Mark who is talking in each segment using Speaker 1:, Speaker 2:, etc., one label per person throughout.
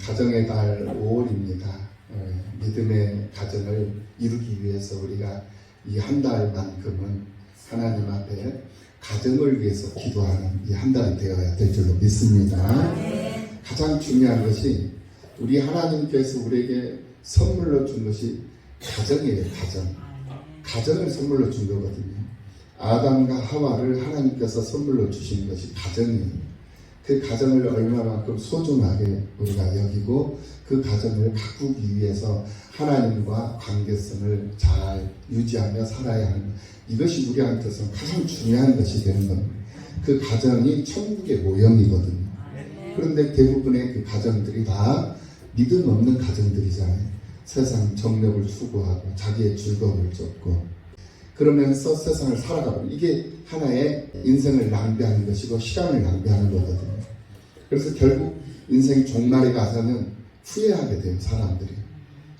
Speaker 1: 가정의 달 5월입니다. 믿음의 가정을 이루기 위해서 우리가 이 한 달만큼은 하나님 앞에 가정을 위해서 기도하는 이 한 달이 되어야 될 줄로 믿습니다. 가장 중요한 것이 우리 하나님께서 우리에게 선물로 준 것이 가정이에요. 가정을 선물로 준 거거든요. 아담과 하와를 하나님께서 선물로 주신 것이 가정이에요. 그 가정을 얼마만큼 소중하게 우리가 여기고 그 가정을 가꾸기 위해서 하나님과 관계성을 잘 유지하며 살아야 하는 이것이 우리한테서 가장 중요한 것이 되는 겁니다. 그 가정이 천국의 모형이거든요. 그런데 대부분의 그 가정들이 다 믿음 없는 가정들이잖아요. 세상 정력을 추구하고 자기의 즐거움을 쫓고 그러면서 세상을 살아가고 이게 하나의 인생을 낭비하는 것이고 시간을 낭비하는 거거든요. 그래서 결국 인생 종말에 가서는 후회하게 돼요, 사람들이.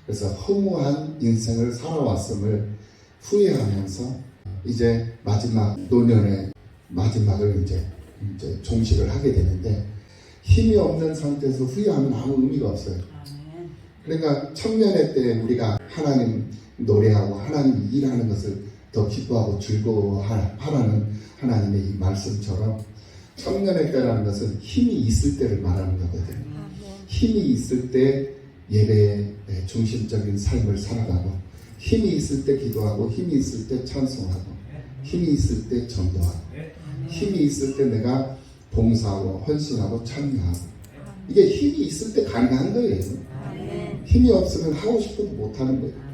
Speaker 1: 그래서 허무한 인생을 살아왔음을 후회하면서 이제 마지막 노년의 마지막을 이제 종식을 하게 되는데 힘이 없는 상태에서 후회하면 아무 의미가 없어요. 그러니까 청년의 때 우리가 하나님 노래하고 하나님 일하는 것을 더 기뻐하고 즐거워하라는 하나님의 이 말씀처럼 청년의 때라는 것은 힘이 있을 때를 말하는 거거든요. 힘이 있을 때 예배의 중심적인 삶을 살아가고 힘이 있을 때 기도하고 힘이 있을 때 찬송하고 힘이 있을 때 전도하고 힘이 있을 때 내가 봉사하고 헌신하고 참여하고 이게 힘이 있을 때 가능한 거예요. 힘이 없으면 하고 싶어도 못하는 거예요.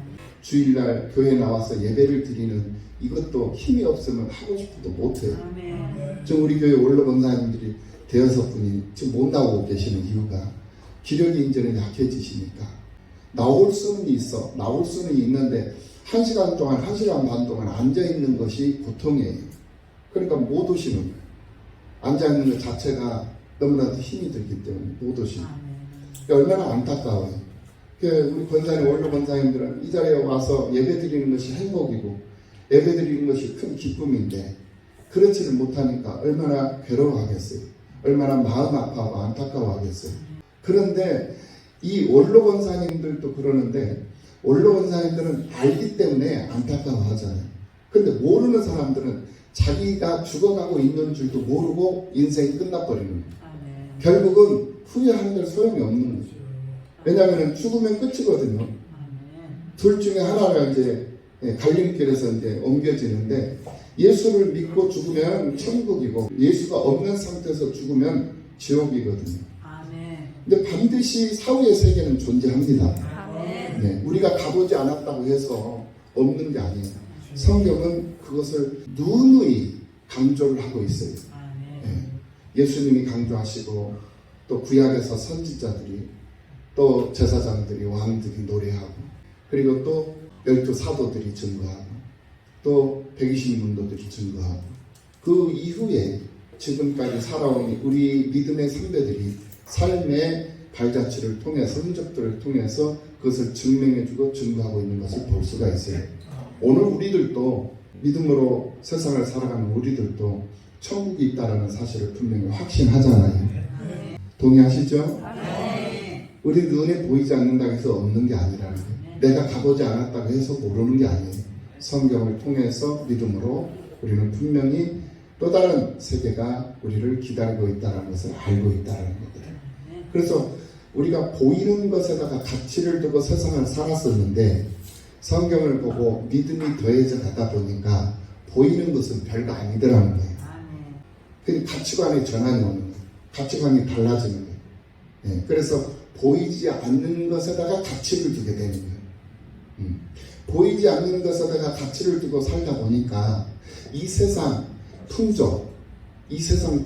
Speaker 1: 주일날 교회 나와서 예배를 드리는 이것도 힘이 없으면 하고 싶어도 못해요. 지금 우리 교회 원로 권사님들이 대여섯 분이 지금 못 나오고 계시는 이유가 기력이 이제는 약해지시니까 나올 수는 있어. 나올 수는 있는데 1시간 동안 1시간 반 동안 앉아있는 것이 고통이에요. 그러니까 못 오시는 거예요. 앉아있는 것 자체가 너무나도 힘이 들기 때문에 못 오시는 거예요. 그러니까 얼마나 안타까워요. 우리 권사님, 원로 권사님들은 이 자리에 와서 예배 드리는 것이 행복이고 예배 드리는 것이 큰 기쁨인데 그렇지를 못하니까 얼마나 괴로워하겠어요. 얼마나 마음 아파하고 안타까워하겠어요. 그런데 이 원로 권사님들도 그러는데 원로 권사님들은 알기 때문에 안타까워하잖아요. 그런데 모르는 사람들은 자기가 죽어가고 있는 줄도 모르고 인생이 끝나버리는 거예요. 결국은 후회하는 데 소용이 없는 거죠. 왜냐하면 죽으면 끝이거든요. 둘 중에 하나가 이제 갈림길에서 이제 옮겨지는데 예수를 믿고 죽으면 천국이고 예수가 없는 상태에서 죽으면 지옥이거든요. 근데 반드시 사후의 세계는 존재합니다. 네, 우리가 가보지 않았다고 해서 없는 게 아니에요. 성경은 그것을 누누이 강조를 하고 있어요. 네, 예수님이 강조하시고 또 구약에서 선지자들이 또 제사장들이 왕들이 노래하고 그리고 또 12 사도들이 증거하고 또 120문도들이 증거하고 그 이후에 지금까지 살아온 우리 믿음의 선배들이 삶의 발자취를 통해서 흔적들을 통해서 그것을 증명해주고 증거하고 있는 것을 볼 수가 있어요. 오늘 우리들도 믿음으로 세상을 살아가는 우리들도 천국이 있다는 사실을 분명히 확신하잖아요. 동의하시죠? 우리 눈에 보이지 않는다고 해서 없는 게 아니라는 거예요. 내가 가보지 않았다고 해서 모르는 게 아니에요. 성경을 통해서 믿음으로 우리는 분명히 또 다른 세계가 우리를 기다리고 있다는 것을 알고 있다는 거거든요. 그래서 우리가 보이는 것에다가 가치를 두고 세상을 살았었는데 성경을 보고 믿음이 더해져 가다 보니까 보이는 것은 별거 아니더라는 거예요. 그러니까 가치관의 전환이 오는 거예요. 가치관이 달라지는 거예요. 네, 그래서 보이지 않는 것에다가 가치를 두게 되는 거예요. 보이지 않는 것에다가 가치를 두고 살다 보니까 이 세상 풍조, 이 세상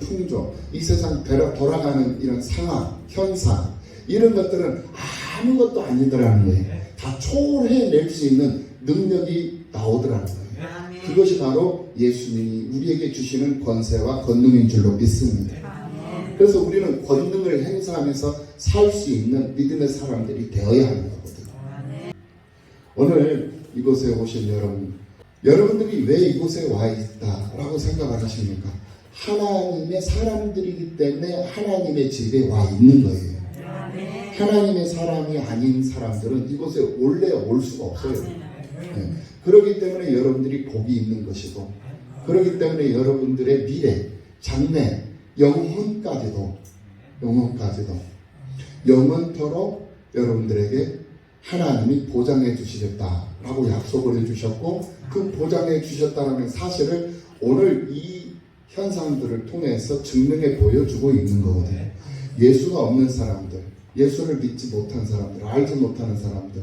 Speaker 1: 돌아가는 이런 상황, 현상 이런 것들은 아무것도 아니더라는 거예요. 다 초월해낼 수 있는 능력이 나오더라는 거예요. 그것이 바로 예수님이 우리에게 주시는 권세와 권능인 줄로 믿습니다. 그래서 우리는 권능을 행사하면서 살 수 있는 믿음의 사람들이 되어야 하는 거거든요. 오늘 이곳에 오신 여러분들이 왜 이곳에 와 있다라고 생각을 하십니까? 하나님의 사람들이기 때문에 하나님의 집에 와 있는 거예요. 하나님의 사람이 아닌 사람들은 이곳에 원래 올 수가 없어요. 네. 그렇기 때문에 여러분들이 복이 있는 것이고, 그렇기 때문에 여러분들의 미래, 장래, 영혼까지도 영원토록 여러분들에게 하나님이 보장해 주시겠다라고 약속을 해주셨고, 그 보장해 주셨다는 사실을 오늘 이 현상들을 통해서 증명해 보여주고 있는 거거든요. 예수가 없는 사람들, 예수를 믿지 못한 사람들, 알지 못하는 사람들,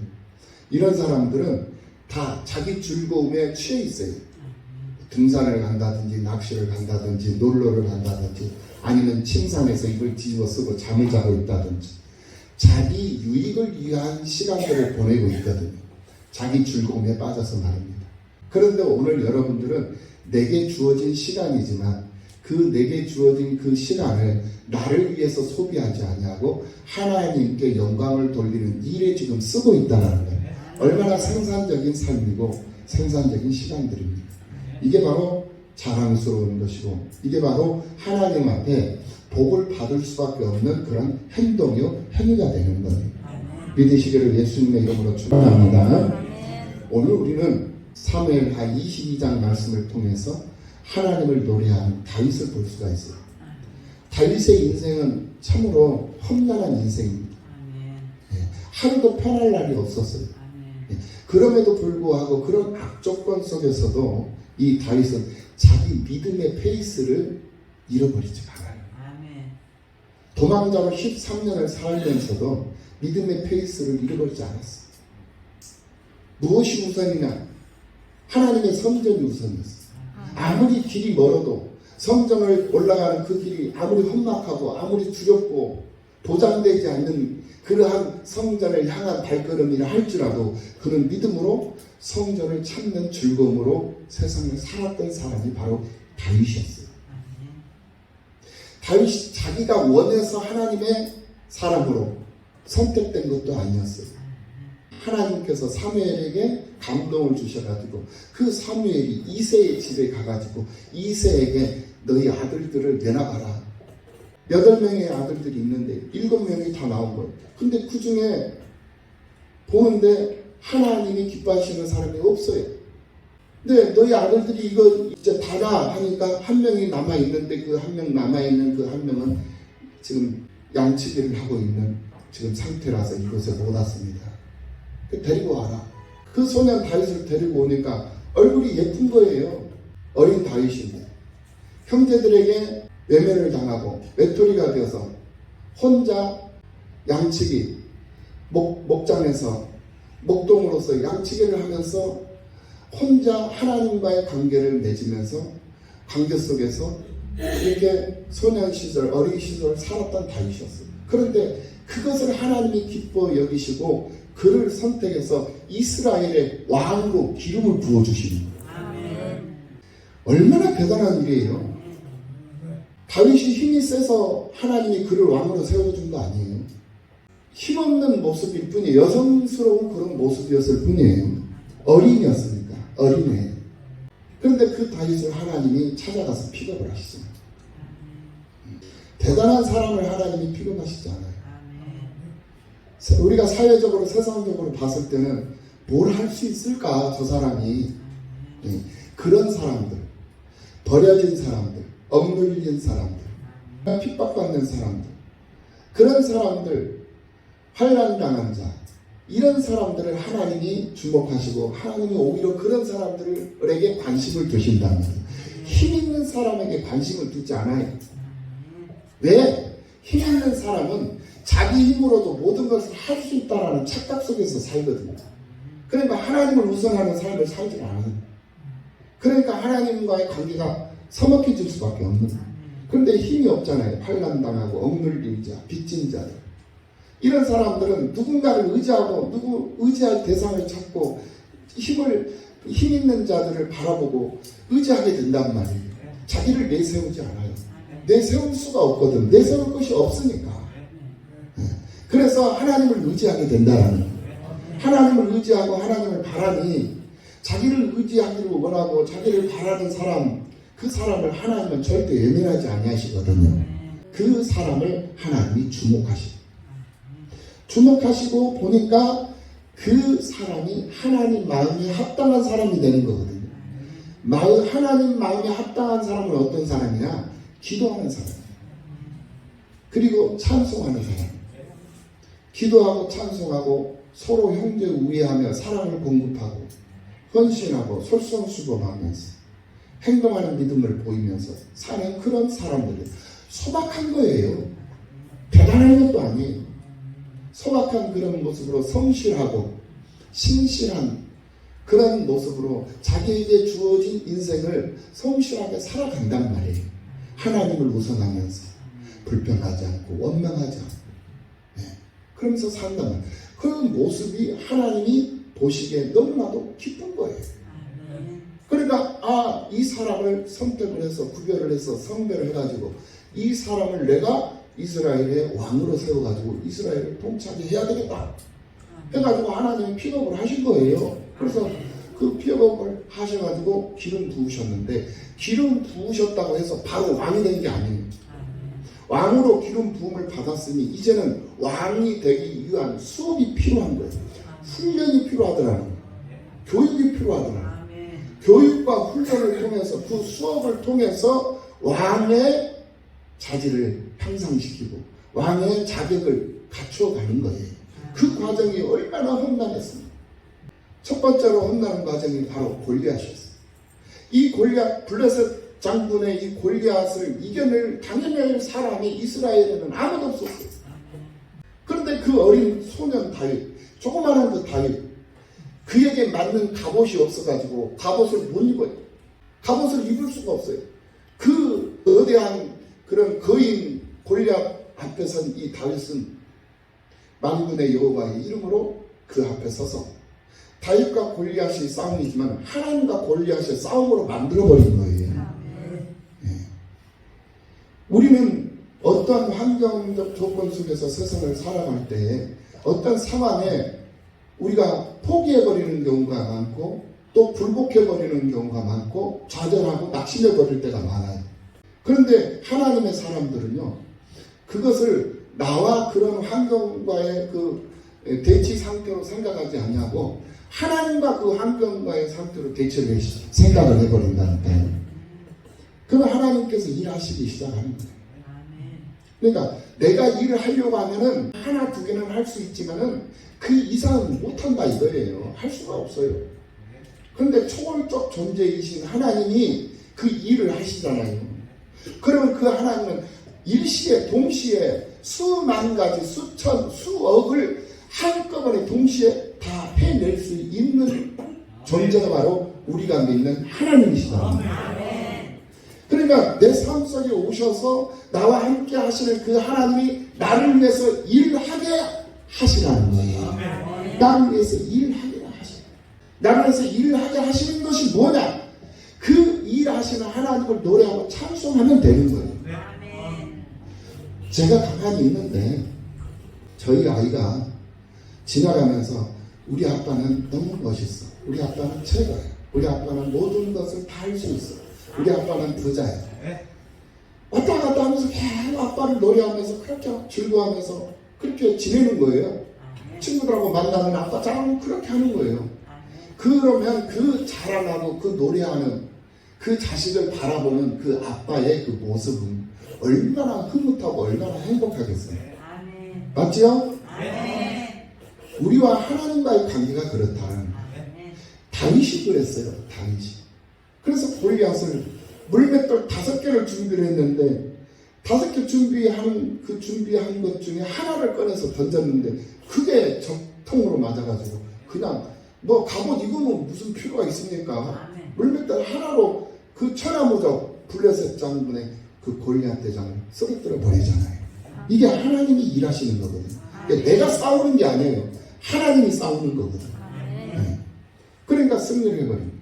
Speaker 1: 이런 사람들은 다 자기 즐거움에 취해 있어요. 등산을 간다든지 낚시를 간다든지 놀러를 간다든지 아니면 침상에서 이걸 뒤집어 쓰고 잠을 자고 있다든지 자기 유익을 위한 시간들을 보내고 있거든요. 자기 즐거움에 빠져서 말입니다. 그런데 오늘 여러분들은 내게 주어진 시간이지만 그 내게 주어진 그 시간을 나를 위해서 소비하지 아니하고 하나님께 영광을 돌리는 일에 지금 쓰고 있다는 거예요. 얼마나 생산적인 삶이고 생산적인 시간들입니다. 이게 바로 자랑스러운 것이고, 이게 바로 하나님 앞에 복을 받을 수밖에 없는 그런 행동이요 행위가 되는 거예요. 믿으시기를 예수님의 이름으로 축원합니다. 오늘 우리는 사무엘하 22장 말씀을 통해서 하나님을 노래하는 다윗을 볼 수가 있어요. 다윗의 인생은 참으로 험난한 인생입니다. 하루도 편할 날이 없었어요. 그럼에도 불구하고 그런 악조건 속에서도 이 다윗은 자기 믿음의 페이스를 잃어버리지 않아요. 도망자로 13년을 살면서도 믿음의 페이스를 잃어버리지 않았어요. 무엇이 우선이냐? 하나님의 성전이 우선이었어요. 아무리 길이 멀어도 성전을 올라가는 그 길이 아무리 험악하고 아무리 두렵고 보장되지 않는 그러한 성전을 향한 발걸음이라 할지라도 그는 믿음으로 성전을 찾는 즐거움으로 세상을 살았던 사람이 바로 다윗이었어요. 다윗이 자기가 원해서 하나님의 사람으로 선택된 것도 아니었어요. 하나님께서 사무엘에게 감동을 주셔가지고 그 사무엘이 이새의 집에 가가지고 이새에게 너희 아들들을 내놔봐라. 8명의 아들들이 있는데 7명이 다 나온 거예요. 근데 그 중에 보는데 하나님이 기뻐하시는 사람이 없어요. 근데 너희 아들들이 이거 이제 다다 하니까 한 명이 남아있는데 그 한 명 남아있는 그 한 명은 지금 양치기를 하고 있는 지금 상태라서 이곳에 못 왔습니다. 데리고 와라. 그 소년 다윗을 데리고 오니까 얼굴이 예쁜 거예요. 어린 다윗인데 형제들에게 외면을 당하고 외톨이가 되어서 혼자 양치기 목장에서 목동으로서 양치기를 하면서 혼자 하나님과의 관계를 맺으면서 관계 속에서 이렇게 소년 시절 어린 시절 살았던 다윗이었어요. 그런데 그것을 하나님이 기뻐 여기시고 그를 선택해서 이스라엘의 왕으로 기름을 부어주시는 거예요. 얼마나 대단한 일이에요. 다윗이 힘이 세서 하나님이 그를 왕으로 세워준 거 아니에요. 힘없는 모습일 뿐이에요. 여성스러운 그런 모습이었을 뿐이에요. 어린이였으니까. 어린애. 그런데 그 다윗을 하나님이 찾아가서 픽업을 하시잖아요. 대단한 사람을 하나님이 픽업하시지 않아요. 우리가 사회적으로 세상적으로 봤을 때는 뭘 할 수 있을까 저 사람이. 그런 사람들, 버려진 사람들, 억눌린 사람들, 핍박받는 사람들, 그런 사람들, 환난당한 자, 이런 사람들을 하나님이 주목하시고 하나님이 오히려 그런 사람들에게 관심을 두신다는 거예요. 힘 있는 사람에게 관심을 두지 않아요. 왜? 힘 있는 사람은 자기 힘으로도 모든 것을 할 수 있다는 착각 속에서 살거든요. 그러니까 하나님을 우선하는 삶을 살지 않아요. 그러니까 하나님과의 관계가 서먹해질 수밖에 없는 거예요. 그런데 힘이 없잖아요. 환난당하고 억눌린 자, 빚진 자들. 이런 사람들은 누군가를 의지하고 의지할 대상을 찾고 힘 있는 자들을 바라보고 의지하게 된단 말이에요. 자기를 내세우지 않아요. 내세울 수가 없거든. 내세울 것이 없으니까. 그래서 하나님을 의지하게 된다라는 거예요. 하나님을 의지하고 하나님을 바라니 자기를 의지하기를 원하고 자기를 바라는 사람, 그 사람을 하나님은 절대 외면하지 아니하시거든요. 그 사람을 하나님이 주목하십니다. 주목하시고 보니까 그 사람이 하나님 마음에 합당한 사람이 되는 거거든요. 하나님 마음에 합당한 사람은 어떤 사람이냐? 기도하는 사람이에요. 그리고 찬송하는 사람. 기도하고 찬송하고 서로 형제 우애하며 사랑을 공급하고 헌신하고 솔선수범하면서 행동하는 믿음을 보이면서 사는 그런 사람들이 소박한 거예요. 대단한 것도 아니에요. 소박한 그런 모습으로 성실하고 신실한 그런 모습으로 자기에게 주어진 인생을 성실하게 살아간단 말이에요. 하나님을 우선하면서 불평하지 않고 원망하지 않고 그러면서 산단 말이에요. 그 모습이 하나님이 보시기에 너무나도 기쁜 거예요. 그러니까 이 사람을 선택을 해서 구별을 해서 성별을 해가지고 이 사람을 내가 이스라엘의 왕으로 세워가지고 이스라엘을 통치하게 해야 되겠다 해가지고 하나님이 픽업을 하신 거예요. 그래서 그 픽업을 하셔가지고 기름 부으셨는데 기름 부으셨다고 해서 바로 왕이 된 게 아니에요. 왕으로 기름 부음을 받았으니 이제는 왕이 되기 위한 수업이 필요한 거예요. 훈련이 필요하더라는 거예요. 교육이 필요하더라는 거예요. 교육과 훈련을 통해서 그 수업을 통해서 왕의 자질을 향상시키고 왕의 자격을 갖춰가는 거예요. 그 과정이 얼마나 험난했습니까? 첫 번째로 험난한 과정이 바로 골리앗이었어요. 이 골리앗, 블레셋 장군의 이 골리앗을 이겨낼 당연할 사람이 이스라엘에는 아무도 없었어요. 그런데 그 어린 소년 다윗, 조그마한 그 다윗, 그에게 맞는 갑옷이 없어가지고 갑옷을 못 입어요. 갑옷을 입을 수가 없어요. 그 거대한 그런 거인 골리앗 앞에 선 이 다윗은 만군의 여호와의 이름으로 그 앞에 서서 다윗과 골리앗이 싸움이지만 하나님과 골리앗의 싸움으로 만들어버린 거예요. 우리는 어떤 환경적 조건 속에서 세상을 살아갈 때 어떤 상황에 우리가 포기해버리는 경우가 많고 또 굴복해버리는 경우가 많고 좌절하고 낙심해버릴 때가 많아요. 그런데 하나님의 사람들은요, 그것을 나와 그런 환경과의 그 대치 상태로 생각하지 않냐고 하나님과 그 환경과의 상태로 대치를 생각을 해버린다니까요. 그럼 하나님께서 일하시기 시작하는 거예요. 그러니까 내가 일을 하려고 하면은 하나 두 개는 할 수 있지만은 그 이상은 못한다 이거예요. 할 수가 없어요. 그런데 초월적 존재이신 하나님이 그 일을 하시잖아요. 그러면 그 하나님은 일시에 동시에 수만 가지 수천 수억을 한꺼번에 동시에 다 해낼 수 있는 존재가 바로 우리가 믿는 하나님이시다. 그러니까 내 삶 속에 오셔서 나와 함께 하시는 그 하나님이 나를 위해서 일하게 하시라는 거예요. 나를 위해서 일하게 하시는, 나를 위해서 일하게 하시는 것이 뭐냐? 그 일하시는 하나님을 노래하고 찬송하면 되는 거예요. 제가 가만히 있는데 저희 아이가 지나가면서 우리 아빠는 너무 멋있어, 우리 아빠는 최고야, 우리 아빠는 모든 것을 다 할 수 있어, 우리 아빠는 부자야, 왔다 갔다 하면서 계속 아빠를 노래하면서 그렇게 즐거워하면서 그렇게 지내는 거예요. 친구들하고 만나면 아빠 짱 그렇게 하는 거예요. 그러면 그 자라나고 그 노래하는 그 자식을 바라보는 그 아빠의 그 모습은 얼마나 흐뭇하고 얼마나 행복하겠어요. 맞지요? 우리와 하나님과의 관계가 그렇다는 다윗이 그랬어요. 다윗이. 그래서 골리앗을 물맷돌 5개를 준비를 했는데 5개 준비한 것 중에 하나를 꺼내서 던졌는데 그게 적통으로 맞아가지고 그냥 뭐 갑옷 이거는 무슨 필요가 있습니까? 물맷돌 하나로 그 천하무적 블레셋 장군의 그 골리앗 대장을 쓰러뜨려 버리잖아요. 이게 하나님이 일하시는 거거든요. 그러니까 내가 싸우는 게 아니에요. 하나님이 싸우는 거거든요. 네. 그러니까 승리를 해버립니다.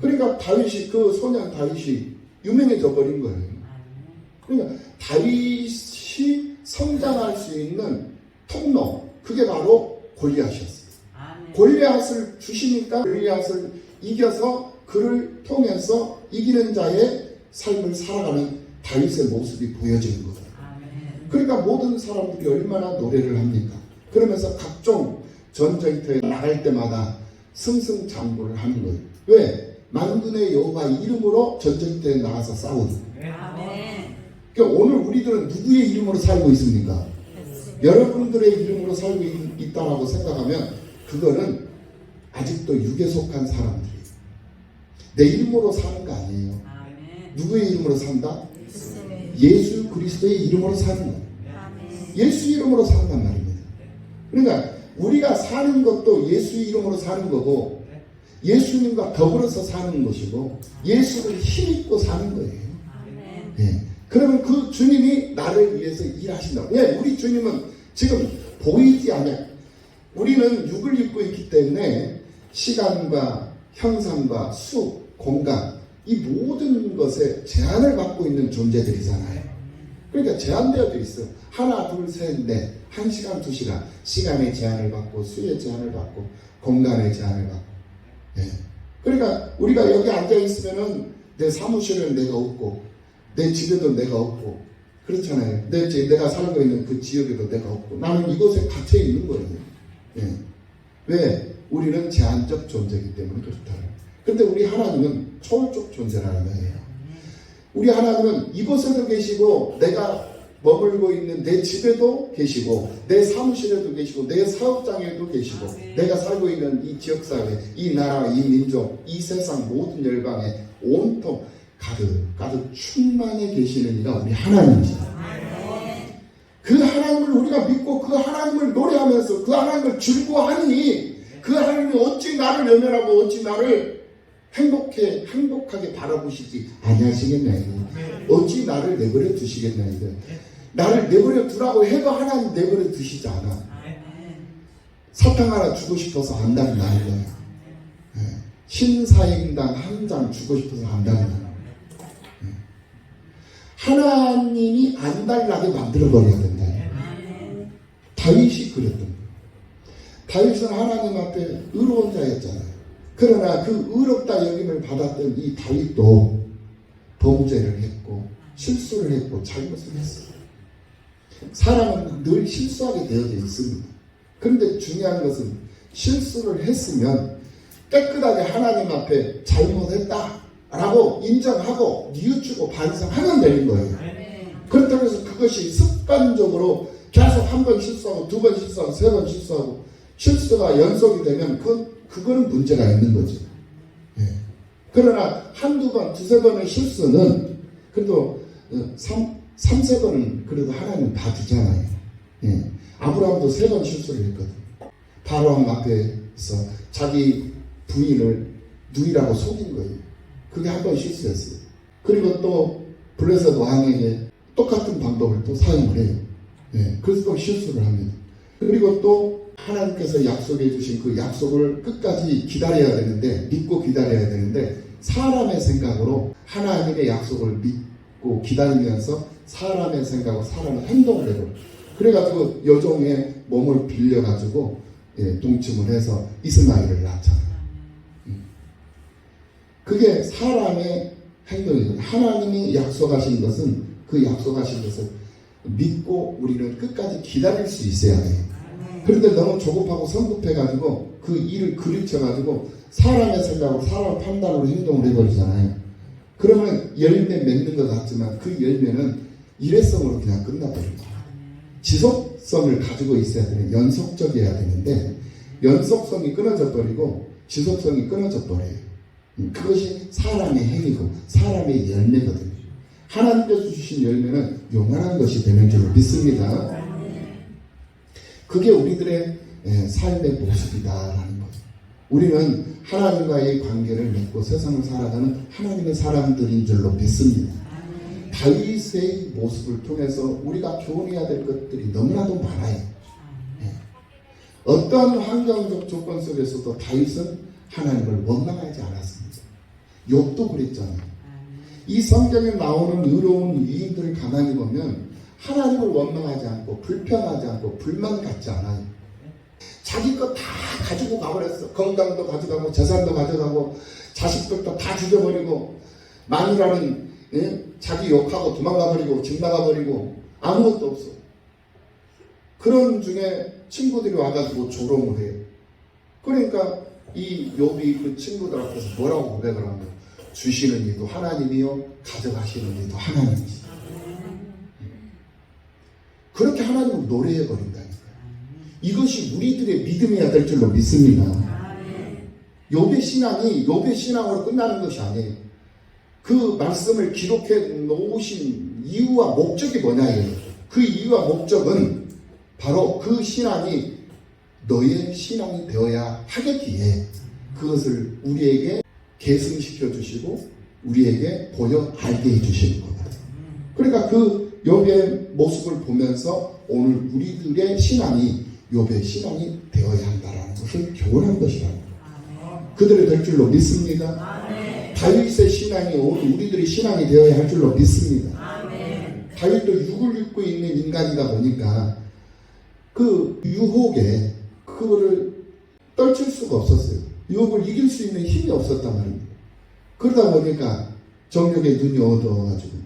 Speaker 1: 그러니까 다윗이, 그 소년 다윗이 유명해져 버린 거예요. 그러니까 다윗이 성장할 수 있는 통로, 그게 바로 골리앗이었어요. 골리앗을 주시니까 골리앗을 이겨서 그를 통해서 이기는 자의 삶을 살아가는 다윗의 모습이 보여지는 거예요. 그러니까 모든 사람들이 얼마나 노래를 합니까? 그러면서 각종 전쟁터에 나갈 때마다 승승장구를 하는 거예요. 왜? 만군의 여호와 이름으로 전쟁터에 나가서 싸우는.
Speaker 2: 아멘.
Speaker 1: 그러니까 오늘 우리들은 누구의 이름으로 살고 있습니까? 여러분들의 이름으로 살고 있다라고 생각하면 그거는 아직도 육에 속한 사람들이에요. 내 이름으로 사는 거 아니에요.
Speaker 2: 아멘.
Speaker 1: 누구의 이름으로 산다? 예수 그리스도의 이름으로 사는 거예요. 예수 이름으로 산단 말입니다. 그러니까 우리가 사는 것도 예수 이름으로 사는 거고 예수님과 더불어서 사는 것이고 예수를 힘입고 사는 거예요. 네. 그러면 그 주님이 나를 위해서 일하신다. 왜? 우리 주님은 지금 보이지 않아요. 우리는 육을 입고 있기 때문에 시간과 형상과 수, 공간 이 모든 것에 제한을 받고 있는 존재들이잖아요. 그러니까 제한되어져 있어. 하나, 둘, 셋, 넷. 1시간, 2시간. 시간의 제한을 받고 수의 제한을 받고 공간의 제한을 받고. 네. 그러니까 우리가 여기 앉아 있으면은 내 사무실은 내가 없고 내 집에도 내가 없고 그렇잖아요. 내가 살고 있는 그 지역에도 내가 없고 나는 이곳에 갇혀 있는 거예요. 네. 왜? 우리는 제한적 존재이기 때문에 그렇다. 근데 우리 하나님은 초월적 존재라는 거예요. 우리 하나님은 이곳에도 계시고 내가 머물고 있는 내 집에도 계시고 내 사무실에도 계시고 내 사업장에도 계시고 내가 살고 있는 이 지역사회, 이 나라, 이 민족, 이 세상 모든 열방에 온통 가득 충만히 계시는 이가 우리 하나님이시다. 그 하나님을 우리가 믿고 그 하나님을 노래하면서 그 하나님을 즐거워하니 그 하나님이 어찌 나를 외면하고 어찌 나를 행복하게 바라보시지 아니하시겠나이까. 어찌 나를 내버려 두시겠나이까. 나를 내버려 두라고 해도 하나님 내버려 두시지 않아. 사탕 하나 주고 싶어서 안달이 나는 거야. 신사임당 한 장 주고 싶어서 안달이 나는 거야. 하나님이 안달나게 만들어버려야 된다. 다윗이 그랬던 거예요. 다윗은 하나님 앞에 의로운 자였잖아요. 그러나 그 의롭다 여김을 받았던 이 다윗도 범죄를 했고 실수를 했고 잘못을 했어요. 사람은 늘 실수하게 되어져 있습니다. 그런데 중요한 것은 실수를 했으면 깨끗하게 하나님 앞에 잘못했다라고 인정하고 뉘우치고 반성하면 되는 거예요. 그렇다고 해서 그것이 습관적으로 계속 한 번 실수하고 두 번 실수하고 세 번 실수하고 실수가 연속이 되면 그거는 문제가 있는 거죠. 예. 그러나 한두 번, 두세 번의 실수는 그래도 3세 번은 그래도 하나님 봐주잖아요. 예. 아브라함도 3번 실수를 했거든. 바로왕 앞에서 자기 부인을 누이라고 속인 거예요. 그게 한 번 실수였어요. 그리고 또 블레셋 왕에게 똑같은 방법을 또 사용을 해요. 예. 그래서 또 실수를 합니다. 그리고 또 하나님께서 약속해 주신 그 약속을 끝까지 기다려야 되는데 믿고 기다려야 되는데 사람의 생각으로 하나님의 약속을 믿고 기다리면서 사람의 생각으로 사람의 행동을 해버려요. 그래가지고 여종의 몸을 빌려가지고 동침을 해서 이스마엘을 낳잖아요. 그게 사람의 행동이거든요. 하나님이 약속하신 것은 그 약속하신 것을 믿고 우리는 끝까지 기다릴 수 있어야 돼요. 그런데 너무 조급하고 성급해가지고 그 일을 그르쳐가지고 사람의 생각으로 사람 판단으로 행동을 해버리잖아요. 그러면 열매 맺는 것 같지만 그 열매는 일회성으로 그냥 끝나버립니다. 지속성을 가지고 있어야 되는 연속적이어야 되는데 연속성이 끊어져 버리고 지속성이 끊어져 버려요. 그것이 사람의 행위고 사람의 열매거든요. 하나님께서 주신 열매는 영원한 것이 되는 줄 믿습니다. 그게 우리들의 삶의 모습이다라는 거죠. 우리는 하나님과의 관계를 맺고 세상을 살아가는 하나님의 사람들인 줄로 믿습니다. 다윗의 모습을 통해서 우리가 교훈해야 될 것들이 너무나도 많아요. 어떤 환경적 조건 속에서도 다윗은 하나님을 원망하지 않았습니다. 욥도 그랬잖아요. 이 성경에 나오는 의로운 위인들을 가만히 보면 하나님을 원망하지 않고 불평하지 않고 불만 갖지 않아요. 자기 것 다 가지고 가버렸어. 건강도 가져가고 재산도 가져가고 자식들도 다 죽여버리고 마누라는 자기 욕하고 도망가버리고 집 나가버리고 아무것도 없어. 그런 중에 친구들이 와가지고 조롱을 해요. 그러니까 이 욥이 그 친구들 앞에서 뭐라고 고백을 합니까? 주시는 이도 하나님이요, 가져가시는 이도 하나님이시. 그렇게 하나님을 노래해 버린다니까요. 이것이 우리들의 믿음이어야 될 줄로 믿습니다. 욥의 신앙이 욥의 신앙으로 끝나는 것이 아니에요. 그 말씀을 기록해 놓으신 이유와 목적이 뭐냐예요. 그 이유와 목적은 바로 그 신앙이 너의 신앙이 되어야 하겠기에 그것을 우리에게 계승시켜 주시고 우리에게 보여 알게 해주시는 겁니다. 그러니까 그 욥의 모습을 보면서 오늘 우리들의 신앙이 욥의 신앙이 되어야 한다라는 것을 교훈한 것이라는 거예요. 그들이 될 줄로 믿습니다. 다윗의 신앙이 오늘 우리들의 신앙이 되어야 할 줄로 믿습니다. 다윗도 육을 입고 있는 인간이다 보니까 그 유혹에 그거를 떨칠 수가 없었어요. 유혹을 이길 수 있는 힘이 없었단 말입니다. 그러다 보니까 정욕의 눈이 어두워가지고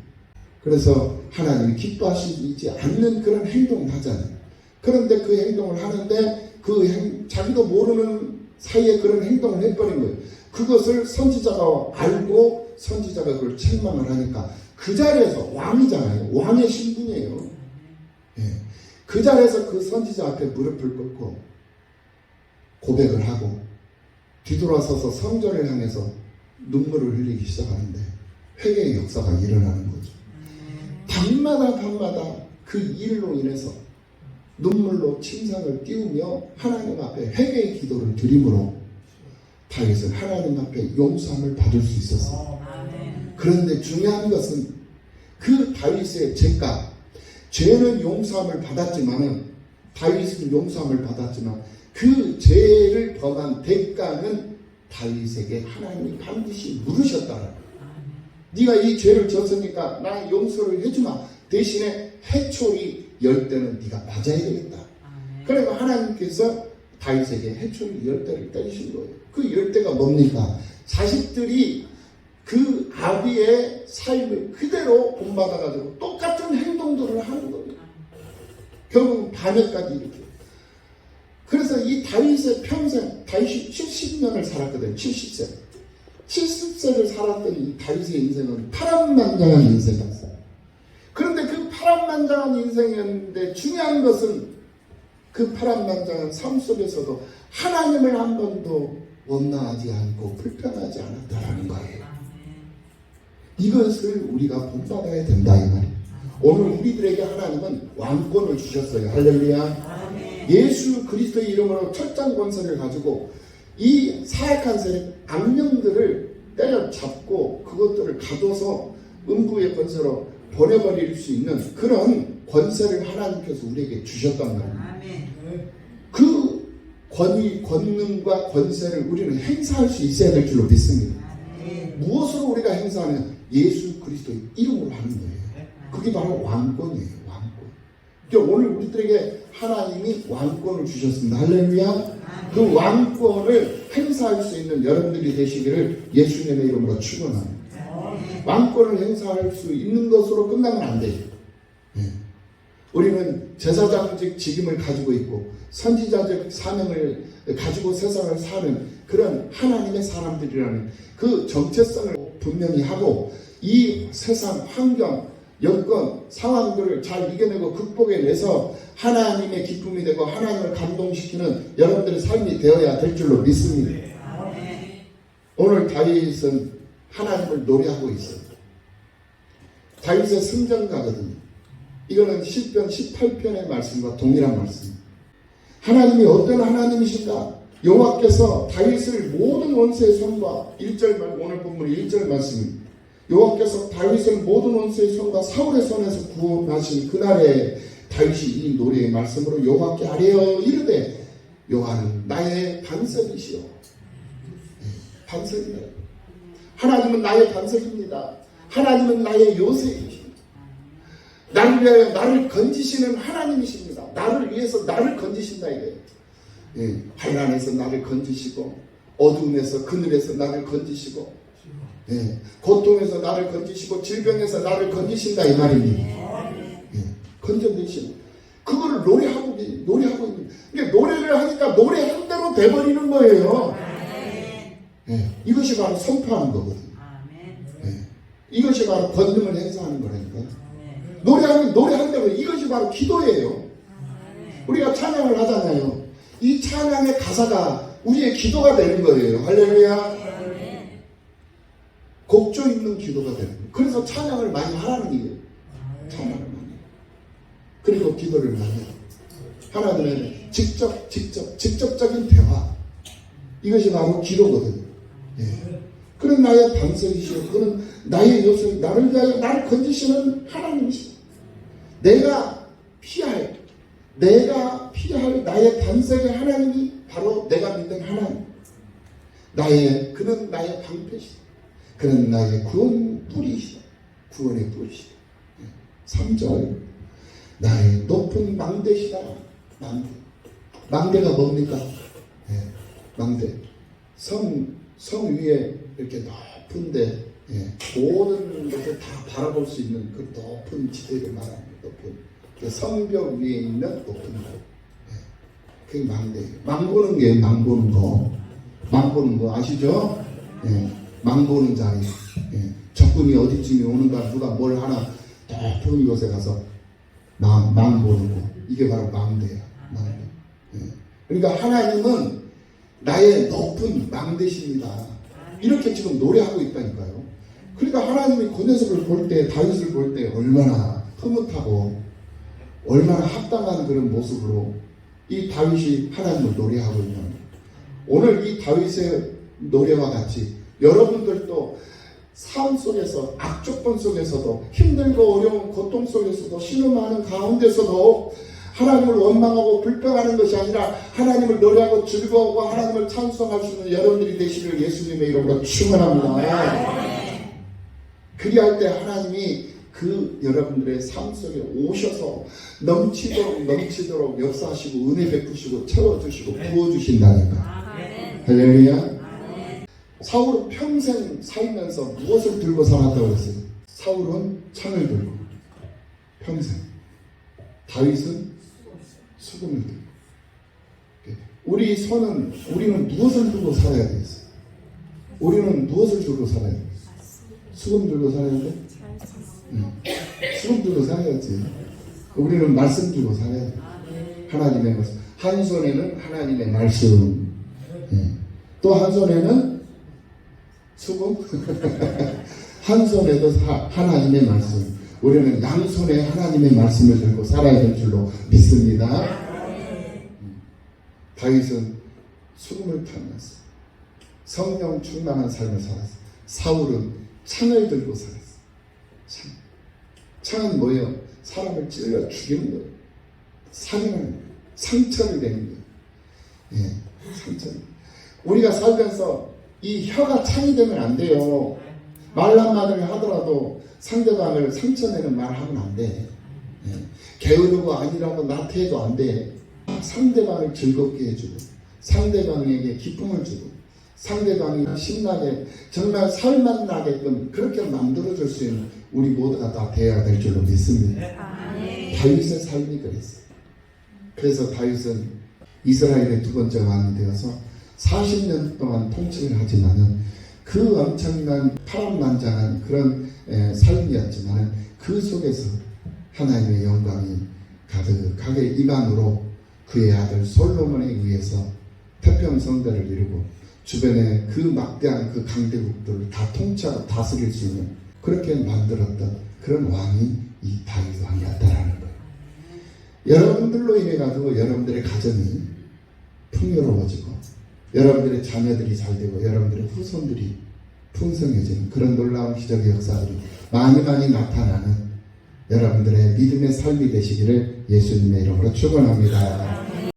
Speaker 1: 그래서 하나님이 기뻐하시지 않는 그런 행동을 하잖아요. 그런데 그 행동을 하는데 자기도 모르는 사이에 그런 행동을 해버린 거예요. 그것을 선지자가 알고 선지자가 그걸 책망을 하니까 그 자리에서 왕이잖아요. 왕의 신분이에요. 예. 그 자리에서 그 선지자 앞에 무릎을 꿇고 고백을 하고 뒤돌아서서 성전을 향해서 눈물을 흘리기 시작하는데 회개의 역사가 일어나는 거죠. 밤마다 그 일로 인해서 눈물로 침상을 띄우며 하나님 앞에 회개의 기도를 드림으로 다윗은 하나님 앞에 용서함을 받을 수 있었어요. 그런데 중요한 것은 그 다윗의 죄가 죄는 용서함을 받았지만은 다윗은 용서함을 받았지만 그 죄를 범한 대가는 다윗에게 하나님이 반드시 물으셨다는 거예요. 네가 이 죄를 졌으니까 나 용서를 해주마. 대신에 해초리 10대는 네가 맞아야 되겠다. 그러니까 하나님께서 다윗에게 해초리 10대를 때리신 거예요. 그 10대가 뭡니까? 자식들이 그 아비의 삶을 그대로 본받아가지고 똑같은 행동들을 하는 거예요. 결국 반역까지 이렇게. 그래서 이 다윗의 평생, 다윗이 70년을 살았거든요. 70세. 70세를 살았던 이 다윗의 인생은 파란만장한 인생이었어요. 그런데 그 파란만장한 인생이었는데 중요한 것은 그 파란만장한 삶 속에서도 하나님을 한 번도 원망하지 않고 불평하지 않았다라는 거예요. 이것을 우리가 본받아야 된다 이 말이에요. 오늘 우리들에게 하나님은 왕권을 주셨어요. 할렐루야. 예수 그리스도의 이름으로 철장 권세를 가지고 이 사악한 세력 악령들을 때려잡고 그것들을 가둬서 음부의 권세로 보내버릴 수 있는 그런 권세를 하나님께서 우리에게 주셨단 말입니다. 그 권능과 권세를 우리는 행사할 수 있어야 될 줄로 믿습니다. 무엇으로 우리가 행사하느냐? 예수 그리스도의 이름으로 하는 거예요. 그게 바로 왕권이에요. 왕권. 그러니까 오늘 우리들에게 하나님이 왕권을 주셨습니다. 할렐루야. 그 왕권을 행사할 수 있는 여러분들이 되시기를 예수님의 이름으로 축원합니다. 왕권을 행사할 수 있는 것으로 끝나면 안 돼요. 우리는 제사장직 직임을 가지고 있고 선지자적 사명을 가지고 세상을 사는 그런 하나님의 사람들이라는 그 정체성을 분명히 하고 이 세상 환경, 여건, 상황들을 잘 이겨내고 극복해내서 하나님의 기쁨이 되고 하나님을 감동시키는 여러분들의 삶이 되어야 될 줄로 믿습니다. 오늘 다윗은 하나님을 노래하고 있어요. 다윗의 승전가거든요. 이거는 시편 18편의 말씀과 동일한 말씀입니다. 하나님이 어떤 하나님이신가? 여호와께서 다윗을 모든 원수의 손과 1절 오늘 본문 1절 말씀입니다. 여호와께서 다윗을 모든 원수의 손과 사울의 손에서 구원하신 그날에 다윗이 이 노래의 말씀으로 여호와께 아뢰어 이르되 여호와는 나의 반석이시오. 반석이다. 하나님은 나의 반석입니다. 하나님은 나의 요새이십니다. 나를 위하여 나를 건지시는 하나님이십니다. 나를 위해서 나를 건지신다 이거예요. 환난에서 나를 건지시고 어두움에서 그늘에서 나를 건지시고 고통에서 나를 건지시고 질병에서 나를 건지신다 이 말입니다. 건져내시는 그거를 노래하고 사람들이 노래하고 있는. 그러니까 노래를 하니까 노래한 대로 돼버리는 거예요. 네, 이것이 바로 선포하는 거거든요. 네, 이것이 바로 권능을 행사하는 거라니까요. 노래하면 노래한 대로 이것이 바로 기도예요. 우리가 찬양을 하잖아요. 이 찬양의 가사가 우리의 기도가 되는 거예요. 할렐루야. 곡조 있는 기도가 되는 거예요. 그래서 찬양을 많이 하라는 거예요. 찬양을 많이 해요. 그리고 기도를 많이 해요. 하나님의 직접적인 대화. 이것이 바로 기도거든요. 예. 그런 나의 반석이시오. 그런 나의 요소, 나를 위하여 나를 건지시는 하나님이시오. 내가 피할 나의 반석의 하나님이 바로 내가 믿는 하나님. 그는 나의 방패시다. 그는 나의 구원 뿌리시다. 구원의 뿌리시다. 3절. 나의 높은 망대시다. 망대가 뭡니까? 예, 망대. 성 위에 이렇게 높은데, 예, 모든 것을 다 바라볼 수 있는 그 높은 지대를 말합니다. 높은. 그 성벽 위에 있는 높은 곳. 예, 그게 망대예요. 망보는 게 망보는 거 아시죠? 예, 망보는 자리. 예, 적군이 어디쯤에 오는가, 누가 뭘 하나 높은 곳에 가서 망보는 거. 이게 바로 망대야. 망대. 예. 그러니까 하나님은 나의 높은 망대십니다. 이렇게 지금 노래하고 있다니까요. 그러니까 하나님이 고뇌석을 볼 때, 다윗을 볼 때 얼마나 흐뭇하고 얼마나 합당한 그런 모습으로 이 다윗이 하나님을 노래하고 있는. 오늘 이 다윗의 노래와 같이 여러분들도 삶 속에서, 악조건 속에서도, 힘들고 어려운 고통 속에서도, 신음하는 가운데서도 하나님을 원망하고 불평하는 것이 아니라 하나님을 노래하고 즐거워하고 하나님을 찬송할 수 있는 여러분들이 되시길 예수님의 이름으로 축원합니다. 그리할 때 하나님이 그 여러분들의 삶 속에 오셔서 넘치도록 역사하시고 은혜 베푸시고 채워주시고 부어주신다니까. 할렐루야. 사울은 평생 살면서 무엇을 들고 살았다고 했어요? 사울은 창을 들고 평생. 다윗은 수금을 들고. 우리는 무엇을 들고 살아야 되겠어요? 우리는 무엇을 들고 살아야 되겠어요? 수금 들고 살아야 돼? 수금 들고 살아야지. 우리는 말씀 들고 살아야 돼. 하나님의 말씀. 한 손에는 하나님의 말씀. 또 한 손에는 수금. 한 손에도 하나님의 말씀. 우리는 양손에 하나님의 말씀을 들고 살아야 될 줄로 믿습니다. 다윗은 수금을 타면서 성령 충만한 삶을 살았어. 사울은 창을 들고 살았어. 창은 뭐예요? 사람을 찔러 죽이는 거예요. 살인하는 거예요. 상처를 내는 거예요. 예, 상처. 우리가 살면서 이 혀가 창이 되면 안 돼요. 말 한마디를 하더라도 상대방을 상처내는 말 하면 안 돼. 예. 게으르고 아니라고 나태해도 안 돼. 상대방을 즐겁게 해주고 상대방에게 기쁨을 주고 상대방이 신나게 정말 살맛 나게끔 그렇게 만들어줄 수 있는 우리 모두가 다 되어야 될 줄로 믿습니다. 다윗의 삶이 그랬어요. 그래서 다윗은 이스라엘의 두 번째 왕이 되어서 40년 동안 통치를 하지만은 그 엄청난 파란만장한 그런 삶이었지만 그 속에서 하나님의 영광이 가득하게 임함으로 그의 아들 솔로몬에 의해서 태평성대를 이루고 주변에 그 막대한 그 강대국들을 다 통치하고 다스릴 수 있는 그렇게 만들었던 그런 왕이 이 다윗 왕이었다라는 거예요. 여러분들로 인해 가지고 여러분들의 가정이 풍요로워지고 여러분들의 자녀들이 잘되고 여러분들의 후손들이 풍성해지는 그런 놀라운 기적의 역사들이 많이 나타나는 여러분들의 믿음의 삶이 되시기를 예수님의 이름으로 축원합니다.